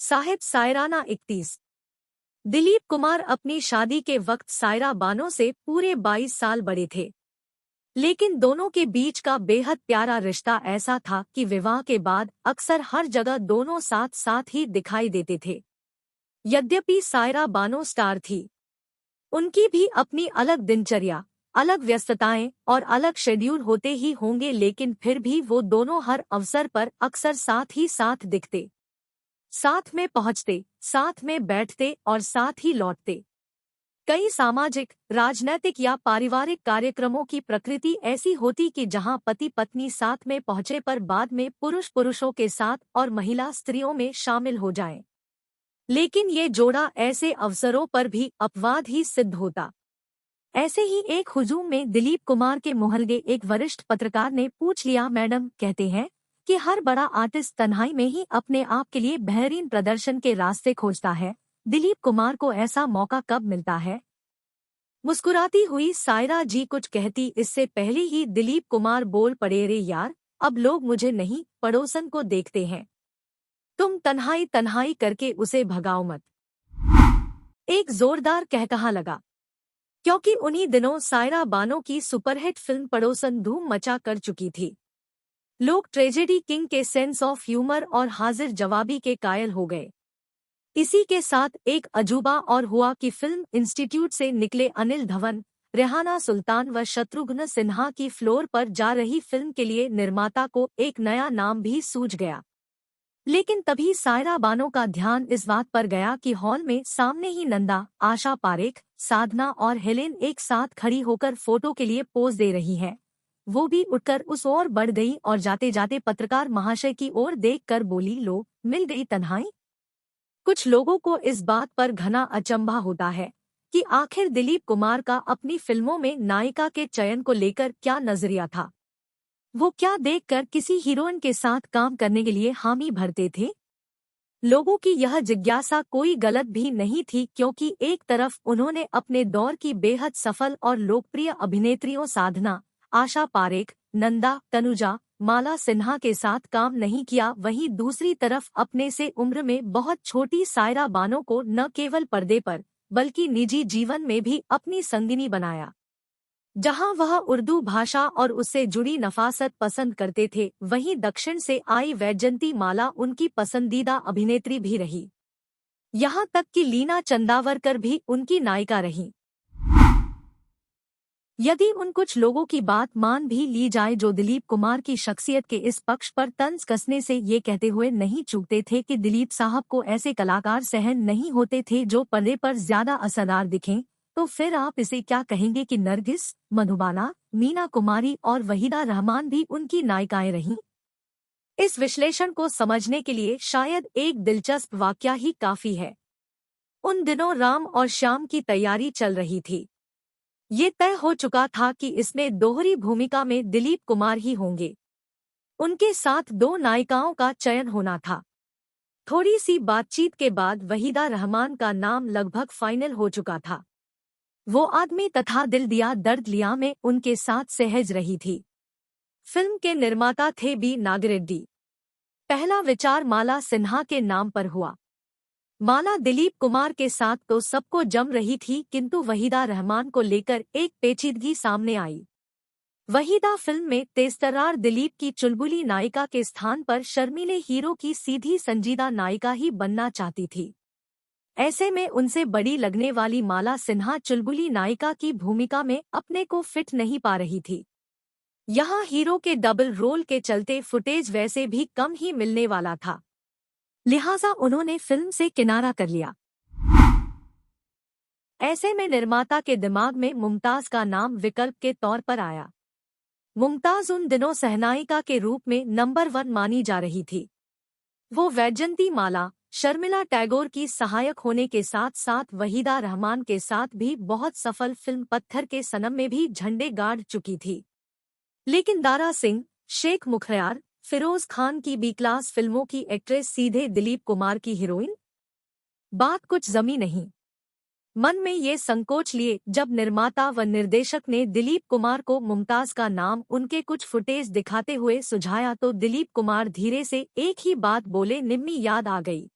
साहिब सायराना 31। दिलीप कुमार अपनी शादी के वक्त सायरा बानो से पूरे 22 साल बड़े थे। लेकिन दोनों के बीच का बेहद प्यारा रिश्ता ऐसा था कि विवाह के बाद अक्सर हर जगह दोनों साथ साथ ही दिखाई देते थे। यद्यपि सायरा बानो स्टार थी, उनकी भी अपनी अलग दिनचर्या, अलग व्यस्तताएं और अलग शेड्यूल होते ही होंगे, लेकिन फिर भी वो दोनों हर अवसर पर अक्सर साथ ही साथ दिखते, साथ में पहुंचते, साथ में बैठते और साथ ही लौटते। कई सामाजिक, राजनैतिक या पारिवारिक कार्यक्रमों की प्रकृति ऐसी होती कि जहां पति पत्नी साथ में पहुंचे पर बाद में पुरुष पुरुषों के साथ और महिला स्त्रियों में शामिल हो जाएं। लेकिन ये जोड़ा ऐसे अवसरों पर भी अपवाद ही सिद्ध होता। ऐसे ही एक हुजूम में दिलीप कुमार के मोहल्ले एक वरिष्ठ पत्रकार ने पूछ लिया, मैडम कहते हैं कि हर बड़ा आर्टिस्ट तन्हाई में ही अपने आप के लिए बेहतरीन प्रदर्शन के रास्ते खोजता है, दिलीप कुमार को ऐसा मौका कब मिलता है? मुस्कुराती हुई सायरा जी कुछ कहती इससे पहले ही दिलीप कुमार बोल पड़े, रे यार, अब लोग मुझे नहीं पड़ोसन को देखते हैं, तुम तन्हाई तन्हाई करके उसे भगाओ मत। एक जोरदार कहकहा लगा, क्योंकि उन्हीं दिनों सायरा बानो की सुपरहिट फिल्म पड़ोसन धूम मचा कर चुकी थी। लोग ट्रेजेडी किंग के सेंस ऑफ ह्यूमर और हाजिर जवाबी के कायल हो गए। इसी के साथ एक अजूबा और हुआ कि फिल्म इंस्टीट्यूट से निकले अनिल धवन, रेहाना सुल्तान व शत्रुघ्न सिन्हा की फ्लोर पर जा रही फिल्म के लिए निर्माता को एक नया नाम भी सूझ गया। लेकिन तभी सायरा बानो का ध्यान इस बात पर गया कि हॉल में सामने ही नंदा, आशा पारेख, साधना और हेलेन एक साथ खड़ी होकर फोटो के लिए पोज दे रही हैं। वो भी उठकर उस ओर बढ़ गई और जाते जाते पत्रकार महाशय की ओर देखकर बोली, लो मिल गई तन्हाई। कुछ लोगों को इस बात पर घना अचंभा होता है कि आखिर दिलीप कुमार का अपनी फिल्मों में नायिका के चयन को लेकर क्या नजरिया था। वो क्या देखकर किसी हीरोइन के साथ काम करने के लिए हामी भरते थे? लोगों की यह जिज्ञासा कोई गलत भी नहीं थी, क्योंकि एक तरफ उन्होंने अपने दौर की बेहद सफल और लोकप्रिय अभिनेत्रियों साधना, आशा पारेख, नंदा, तनुजा, माला सिन्हा के साथ काम नहीं किया, वहीं दूसरी तरफ अपने से उम्र में बहुत छोटी सायरा बानो को न केवल पर्दे पर बल्कि निजी जीवन में भी अपनी संगिनी बनाया। जहां वह उर्दू भाषा और उससे जुड़ी नफासत पसंद करते थे, वहीं दक्षिण से आई वैजयंती माला उनकी पसंदीदा अभिनेत्री भी रही। यहां तक कि लीना चंदावरकर भी उनकी नायिका रही। यदि उन कुछ लोगों की बात मान भी ली जाए जो दिलीप कुमार की शख्सियत के इस पक्ष पर तंज कसने से ये कहते हुए नहीं चूकते थे कि दिलीप साहब को ऐसे कलाकार सहन नहीं होते थे जो पर्दे पर ज्यादा असरदार दिखें, तो फिर आप इसे क्या कहेंगे कि नरगिस, मधुबाला, मीना कुमारी और वहीदा रहमान भी उनकी नायिकाएं रहीं? इस विश्लेषण को समझने के लिए शायद एक दिलचस्प वाकया ही काफी है। उन दिनों राम और श्याम की तैयारी चल रही थी। ये तय हो चुका था कि इसमें दोहरी भूमिका में दिलीप कुमार ही होंगे। उनके साथ दो नायिकाओं का चयन होना था। थोड़ी सी बातचीत के बाद वहीदा रहमान का नाम लगभग फाइनल हो चुका था। वो आदमी तथा दिल दिया दर्द लिया में उनके साथ सहज रही थी। फिल्म के निर्माता थे बी नागिरेड्डी। पहला विचार माला सिन्हा के नाम पर हुआ। माला दिलीप कुमार के साथ तो सबको जम रही थी, किंतु वहीदा रहमान को लेकर एक पेचीदगी सामने आई। वहीदा फिल्म में तेजतर्रार दिलीप की चुलबुली नायिका के स्थान पर शर्मीले हीरो की सीधी संजीदा नायिका ही बनना चाहती थी। ऐसे में उनसे बड़ी लगने वाली माला सिन्हा चुलबुली नायिका की भूमिका में अपने को फिट नहीं पा रही थी। यहाँ हीरो के डबल रोल के चलते फुटेज वैसे भी कम ही मिलने वाला था, लिहाजा उन्होंने फिल्म से किनारा कर लिया। ऐसे में निर्माता के दिमाग में मुमताज का नाम विकल्प के तौर पर आया। मुमताज उन दिनों सहनायिका के रूप में नंबर 1 मानी जा रही थी। वो वैजयंती माला, शर्मिला टैगोर की सहायक होने के साथ साथ वहीदा रहमान के साथ भी बहुत सफल फिल्म पत्थर के सनम में भी झंडे गाड़ चुकी थी। लेकिन दारा सिंह, शेख मुखर्यार, फिरोज खान की बी क्लास फिल्मों की एक्ट्रेस सीधे दिलीप कुमार की हीरोइन? बात कुछ जमी नहीं। मन में ये संकोच लिए जब निर्माता व निर्देशक ने दिलीप कुमार को मुमताज का नाम उनके कुछ फुटेज दिखाते हुए सुझाया, तो दिलीप कुमार धीरे से एक ही बात बोले, निम्मी याद आ गई।